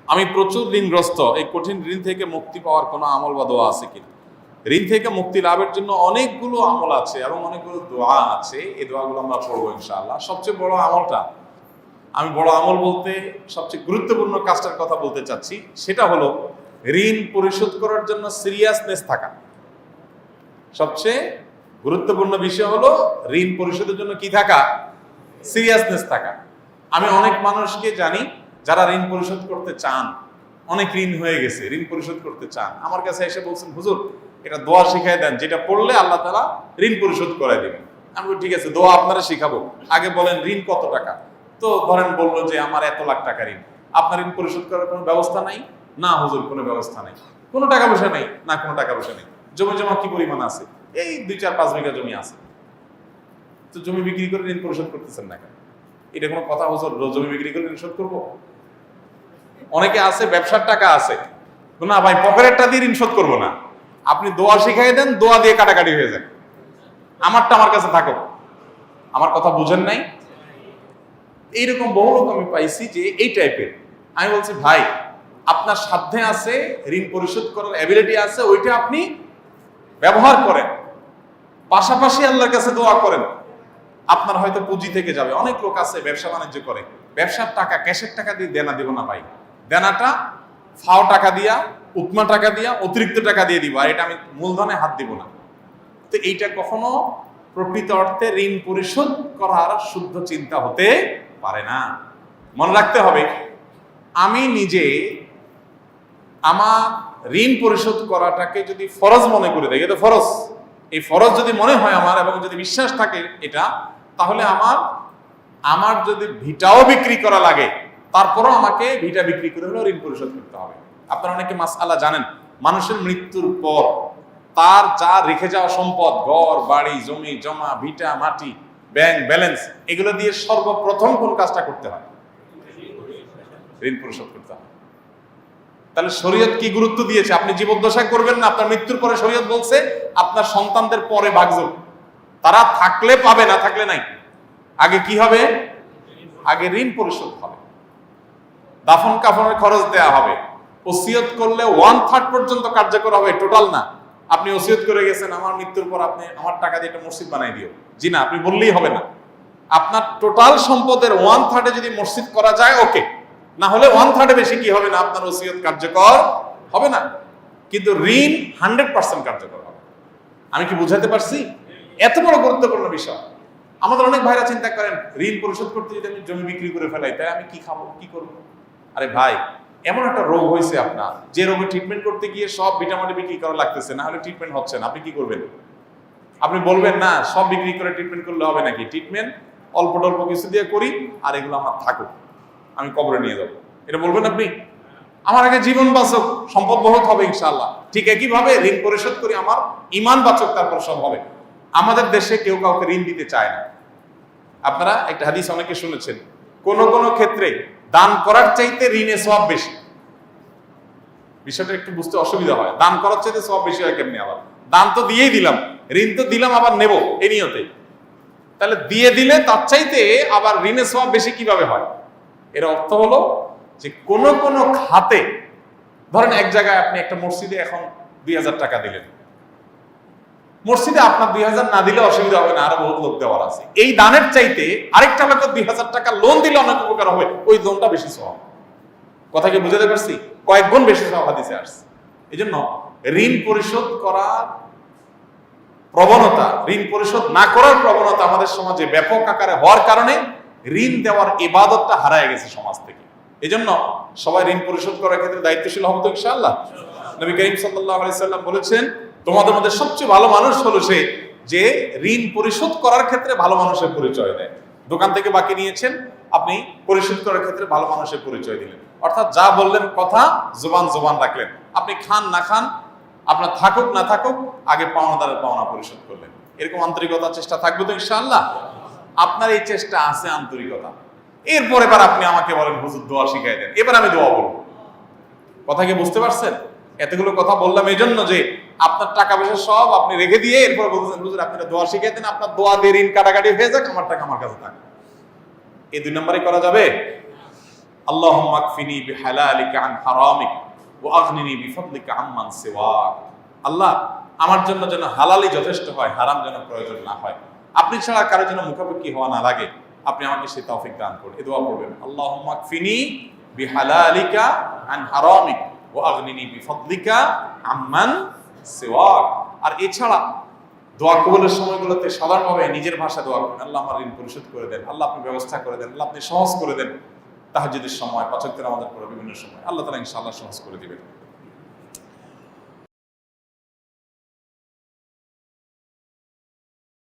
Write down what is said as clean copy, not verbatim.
আমি প্রচুর ঋণগ্রস্ত, এই কঠিন ঋণ থেকে মুক্তি পাওয়ার কোনো আমল বা দোয়া আছে কিনা? ঋণ থেকে মুক্তি লাভের জন্য অনেকগুলো আমল আছে এবং অনেকগুলো দোয়া আছে। এই দোয়াগুলো আমরা পড়বো ইনশাআল্লাহ। সবচেয়ে বড় আমলটা, আমি বড় আমল বলতে সবচেয়ে গুরুত্বপূর্ণ কাজটার কথা বলতে চাচ্ছি, সেটা হলো ঋণ পরিশোধ করার জন্য সিরিয়াসনেস থাকা। সবচেয়ে গুরুত্বপূর্ণ বিষয় হলো ঋণ পরিশোধের জন্য কি থাকা? সিরিয়াসনেস থাকা। আমি অনেক মানুষকে জানি যারা ঋণ পরিশোধ করতে চান, অনেক ঋণ হয়ে গেছে, ঋণ পরিশোধ করতে চান, আমার কাছে এসে বলছেন, হুজুর এটা দোয়া শিখাই দেন, যেটা পড়লে আল্লাহ তাআলা ঋণ পরিশোধ করে দিবেন। আমি বলি ঠিক আছে, দোয়া আপনারা শিখাবো, আগে বলেন ঋণ কত টাকা। তো ধরেন বললো যে আমার এত লাখ টাকা ঋণ, আপনার ঋণ পরিশোধ করার কোনো ব্যবস্থা নাই? না হুজুর, কোনো ব্যবস্থা নাই। কোনো টাকা পয়সা নেই? না, কোনো টাকা পয়সা নেই। জমি জমা কি পরিমাণ আছে? এই 2-4-5 বিঘা জমি আছে। তো জমি বিক্রি করে ঋণ পরিশোধ করতেছেন না কেন? এটা কোনো কথা হুজুর, জমি বিক্রি করে ঋণ শোধ করবো? অনেকে আছে ব্যবসার টাকা আছে, না ভাই পকেটেরটা দিয়ে ঋণ শোধ করবো না। আপনি দোয়া শিখাই দেন, দোয়া দিয়ে কাটাকাটি হয়ে যায়, আমারটা আমার কাছে থাকো। আমার কথা বুঝেন নাই? এইরকম বহু লোক আমি পাইছি যে এই টাইপের। আমি বলছি ভাই, আপনার সাধ্যে আছে, ঋণ পরিশোধ করার অ্যাবিলিটি আছে, ওইটা আপনি ব্যবহার করেন, পাশাপাশি আল্লাহর কাছে দোয়া করেন। আপনার হয়তো পুঁজি থেকে যাবে। অনেক লোক আছে ব্যবসা বাণিজ্য করে, ব্যবসার টাকা ক্যাশের টাকা দিয়ে দেনা দিব না ভাই, দেনাটা ফাও টাকা দিয়া, উৎমা টাকা দিয়া, অতিরিক্ত টাকা দিয়ে দিব, আর এটা আমি মূলধনে হাত দিব না। তো এইটা কখনো প্রকৃত অর্থে ঋণ পরিশোধ করার শুদ্ধ চিন্তা হতে পারে না। মনে রাখতে হবে, আমি নিজে আমার ঋণ পরিশোধ করাটাকে যদি ফরজ মনে করে দেখি, এটা ফরজ, এই ফরজ যদি মনে হয় আমার এবং যদি বিশ্বাস থাকে এটা, তাহলে আমার যদি ভিটাও বিক্রি করা লাগে, তারপরও আমাকে ভিটা বিক্রি করে হলেও ঋণ পরিশোধ করতে হবে। আপনারা অনেকে মাসআলা জানেন, মানুষের মৃত্যুর পর তার যা রেখে যাওয়া সম্পদ, ঘর বাড়ি জমি জমা ভিটা মাটি ব্যাংক ব্যালেন্স, এগুলো দিয়ে সর্বপ্রথম কোন কাজটা করতে হয়? ঋণ পরিশোধ করতে হয়। তাহলে শরীয়ত কি গুরুত্ব দিয়েছে? আপনি জীবদ্দশায় করবেন না, আপনার মৃত্যুর পরে শরীয়ত বলছে আপনার সন্তানদের পরে ভাগযোগ, তারা থাকলে পাবে, না থাকলে নাই। আগে কি হবে? আগে ঋণ পরিশোধ হবে, দাফন কাফনের খরচ দেয়া হবে, ওসিয়ত করলে 1/3 পর্যন্ত কার্যকর হবে, টোটাল না। আপনি ওসিয়ত করে গেছেন আমার মৃত্যুর পর আপনি আমার টাকা দিয়ে একটা মসজিদ বানাই দিও, জি না, আপনি বললেই হবে না। আপনার টোটাল সম্পদের 1/3 যদি মসজিদ করা যায় ওকে, না হলে 1/3 বেশি কি হবে না, আপনার ওসিয়ত কার্যকর হবে না। কিন্তু ঋণ 100% কার্যকর হবে। আমি কি বুঝাতে পারছি? এত বড় গুরুত্বপূর্ণ বিষয়। আমাদের অনেক ভাইরা চিন্তা করেন, ঋণ পরিশোধ করতে যদি আমি জমি বিক্রি করে ফেলাই, তাই আমি কি খাবো, কি করবো? আরে ভাই, এমন একটা রোগ হয়েছে আপনার, যে রোগে ট্রিটমেন্ট করতে গিয়ে সব ভিটামিন বিক্রি করা লাগতেছে, না হলে ট্রিটমেন্ট হচ্ছে না, আপনি কি করবেন? আপনি বলবেন না সব বিক্রি করে ট্রিটমেন্ট করলে হবে নাকি? ট্রিটমেন্ট অল্প টল্প কিছু দিয়ে করি, আর এগুলো আমার থাকুক, আমি কবরে নিয়ে যাবো, এটা বলবেন আপনি? আমার আগে জীবন বাঁচক, সম্পদ বহুত হবে ইনশাআল্লাহ। ঠিক একইভাবে ঋণ পরিশোধ করি, আমার ইমান বাঁচক, তারপর সব হবে। আমাদের দেশে কেউ কাউকে ঋণ দিতে চায় না। আপনারা একটা হাদিস অনেকে শুনেছেন, কোন কোন ক্ষেত্রে দান করার চাইতে ঋণে সওয়াব বেশি। বিষয়টা একটু বুঝতে অসুবিধা হয়, দান করার চাইতে সওয়াব বেশি হয় কেমনি? আবার দান তো দিয়েই দিলাম, ঋণ তো দিলাম আবার নেব এই নিয়তে, তাহলে দিয়ে দিলে তার চাইতে আবার ঋণে সওয়াব বেশি কিভাবে হয়? এর অর্থ হলো যে কোন কোন খাতে, ধরেন এক জায়গায় আপনি একটা মসজিদে এখন 2000 টাকা দিলেন, মসজিদে আপনার 2000 না দিলে অসুবিধা হবে না, আরো বহুত লোক দেওয়ার আছে। এই দানের চাইতে আরেকটা লোকের 2000 টাকা লোন দিলে অনেক উপকার হবে, ওই লোনটা বেশি সওয়াব। কথা কি বুঝাতে পারছি? কয়েক গুণ বেশি সওয়াব হাদিসে আসছে। এই জন্য ঋণ পরিশোধ করার প্রবণতা, ঋণ পরিশোধ না করার প্রবণতা আমাদের সমাজে ব্যাপক আকারে হওয়ার কারণে ঋণ দেওয়ার ইবাদতটা হারায় গেছে সমাজ থেকে। এই জন্য সবাই ঋণ পরিশোধ করার ক্ষেত্রে দায়িত্বশীল হবো তো ইনশাআল্লাহ। নবী করিম সাল্লাল্লাহু আলাইহি সাল্লাম বলেছেন, তোমাদের মধ্যে সবচেয়ে ভালো মানুষ হলো সে যে ঋণ পরিশোধ করার ক্ষেত্রে ভালো মানুষের পরিচয় দেয়। দোকান থেকে বাকি নিয়েছেন, আপনি পরিশোধ করার ক্ষেত্রে ভালো মানুষের পরিচয় দিলেন, অর্থাৎ যা বললেন কথা জবান রাখলেন। আপনি খান না খান, আপনার থাকুক না থাকুক, আগে পাওনাদারের পাওনা পরিশোধ করলেন। এরকম আন্তরিকতার চেষ্টা থাকবে তো ইনশাআল্লাহ? আপনার এই চেষ্টা আছে, আন্তরিকতা। এরপর এবার আপনি আমাকে বলেন হুজুর দোয়া শিখাই দেন, এবার আমি দোয়া বলবো। কথা কি বুঝতে পারছেন? এতগুলো কথা বললাম এই জন্য যে আপনার টাকা পয়সা সব আপনি রেখে দিয়ে এরপর বলছেন হুজুর আপনি দোয়া শিখাই দেন, আপনার দোয়া দিয়ে ঋণ কাটাকাটি হয়ে যাক, আমার টাকা আমার কাছে থাক। এই 2 নম্বরই করা যাবে? আল্লাহুম্মা কফিনি বিহালালিকা আন হারামিক ওয়া আগনিনি বিফাদলিকা আম্মান সিওয়াক। আল্লাহ, আমার জন্য যেন হালালই যথেষ্ট হয়, হারাম যেন প্রয়োজন না হয়, আপনি ছাড়া কারো যেন মুখাপেক্ষী হওয়া না লাগে, আপনি আমাকে সেই তৌফিক দান করুন। এই দোয়া করবেন, আল্লাহুম্মা কফিনি বিহালালিকা আন হারামিক ওয়া আগনিনি বিফাদলিকা আম্মান সিওয়াক। আর এছাড়া দোয়া কবুলের সময়গুলোতে সাধারণভাবে নিজের ভাষা দোয়া করেন, আল্লাহ আমার ঋণ পরিশোধ করে দেন, আল্লাহ আপনি ব্যবস্থা করে দেন, আল্লাহ আপনি সহজ করে দেন। তাহাজ্জুদের সময়, পাঁচ ওয়াক্তের নামাজের পরে বিভিন্ন সময় আল্লাহ তাআলা ইনশাআল্লাহ সহজ করে দিবেন।